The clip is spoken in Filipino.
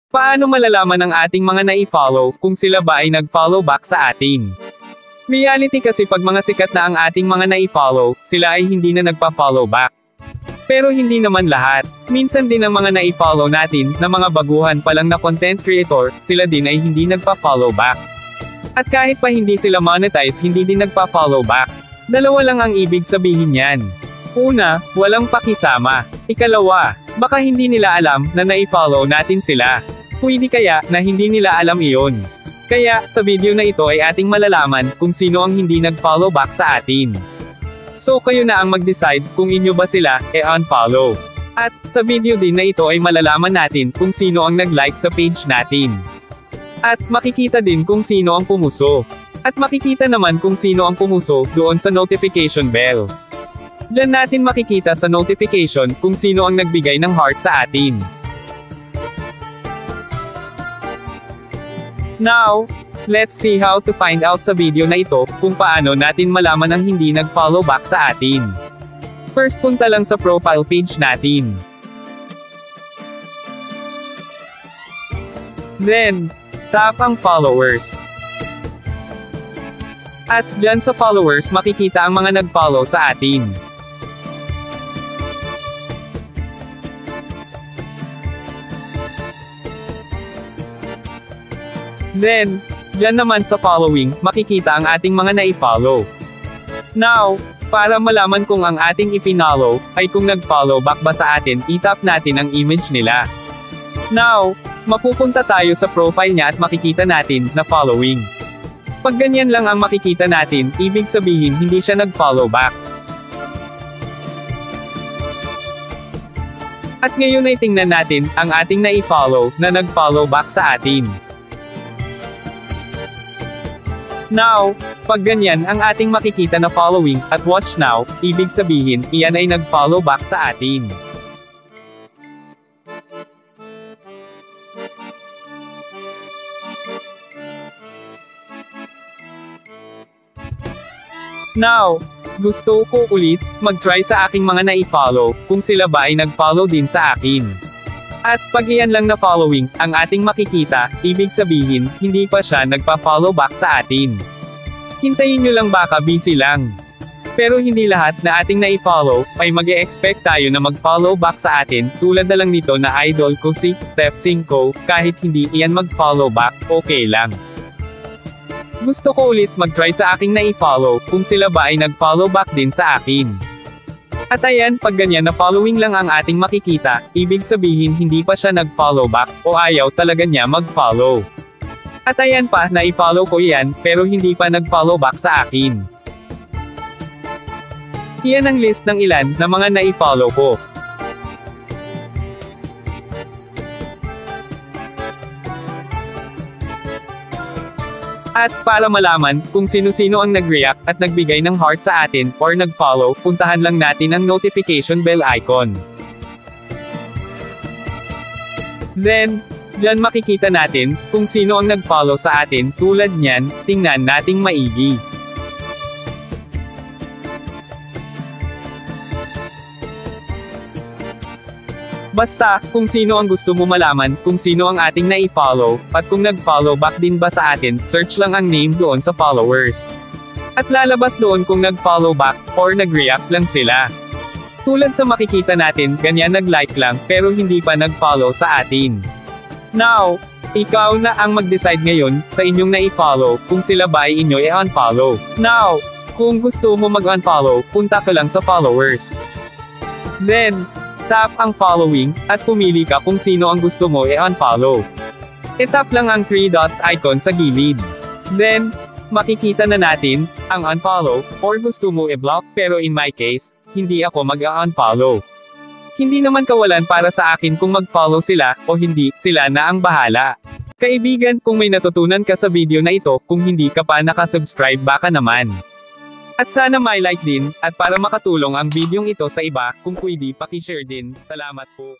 Paano malalaman ng ating mga na-follow kung sila ba ay nag-follow back sa atin? Reality kasi pag mga sikat na ang ating mga na-follow, sila ay hindi na nagpa-follow back. Pero hindi naman lahat. Minsan din ang mga na-follow natin, na mga baguhan pa lang na content creator, sila din ay hindi nagpa-follow back. At kahit pa hindi sila monetize, hindi din nagpa-follow back. Dalawa lang ang ibig sabihin yan. Una, walang pakisama. Ikalawa, baka hindi nila alam na na-follow natin sila. Pwede kaya na hindi nila alam iyon. Kaya, sa video na ito ay ating malalaman kung sino ang hindi nag-follow back sa atin. So kayo na ang mag-decide kung inyo ba sila unfollow. At, sa video din na ito ay malalaman natin kung sino ang nag-like sa page natin. At, makikita din kung sino ang pumuso. At makikita naman kung sino ang pumuso doon sa notification bell. Diyan natin makikita sa notification kung sino ang nagbigay ng heart sa atin. Now, let's see how to find out sa video na ito kung paano natin malaman ang hindi nag-follow back sa atin. First, punta lang sa profile page natin. Then, tap ang followers. At dyan sa followers makikita ang mga nag-follow sa atin. Then, dyan naman sa following, makikita ang ating mga na-follow. Now, para malaman kung ang ating ipinollow, ay kung nag-follow back ba sa atin, itap natin ang image nila. Now, mapupunta tayo sa profile niya at makikita natin, na following. Pag ganyan lang ang makikita natin, ibig sabihin hindi siya nag-follow back. At ngayon ay tingnan natin, ang ating na-follow, na nag-follow back sa atin. Now, pag ganyan ang ating makikita na following, at watch now, ibig sabihin, iyan ay nag-follow back sa atin. Now, gusto ko ulit, mag-try sa aking mga na-follow, kung sila ba ay nag-follow din sa akin. At pag iyan lang na following, ang ating makikita, ibig sabihin, hindi pa siya nagpa-follow back sa atin. Hintayin nyo lang baka busy lang. Pero hindi lahat na ating na-follow, ay mag-e-expect tayo na mag-follow back sa atin, tulad na lang nito na idol ko si Steph 5, kahit hindi iyan mag-follow back, okay lang. Gusto ko ulit mag-try sa aking na-follow, kung sila ba ay nag-follow back din sa akin. At ayan, pag ganyan na following lang ang ating makikita, ibig sabihin hindi pa siya nag-follow back, o ayaw talaga niya mag-follow. At ayan pa, na-follow ko yan, pero hindi pa nag-follow back sa akin. Iyan ang list ng ilan na mga na-follow ko. At para malaman kung sino-sino ang nag-react at nagbigay ng heart sa atin or nag-follow, puntahan lang natin ang notification bell icon. Then, dyan makikita natin kung sino ang nag-follow sa atin, tulad niyan, tingnan nating maigi. Basta, kung sino ang gusto mo malaman, kung sino ang ating na-follow, at kung nag-follow back din ba sa atin, search lang ang name doon sa followers. At lalabas doon kung nag-follow back, or nag-react lang sila. Tulad sa makikita natin, ganyan nag-like lang, pero hindi pa nag-follow sa atin. Now, ikaw na ang mag-decide ngayon, sa inyong na-follow, kung sila ba ay inyo i-unfollow. Now, kung gusto mo mag-unfollow, punta ka lang sa followers. Then, tap ang following, at pumili ka kung sino ang gusto mo i-unfollow. I-tap lang ang 3 dots icon sa gilid. Then, makikita na natin, ang unfollow, or gusto mo i-block, pero in my case, hindi ako mag-unfollow. Hindi naman kawalan para sa akin kung mag-follow sila, o hindi, sila na ang bahala. Kaibigan, kung may natutunan ka sa video na ito, kung hindi ka pa nakasubscribe baka naman. At sana may like din, at para makatulong ang videong ito sa iba, kung pwede paki-share din. Salamat po.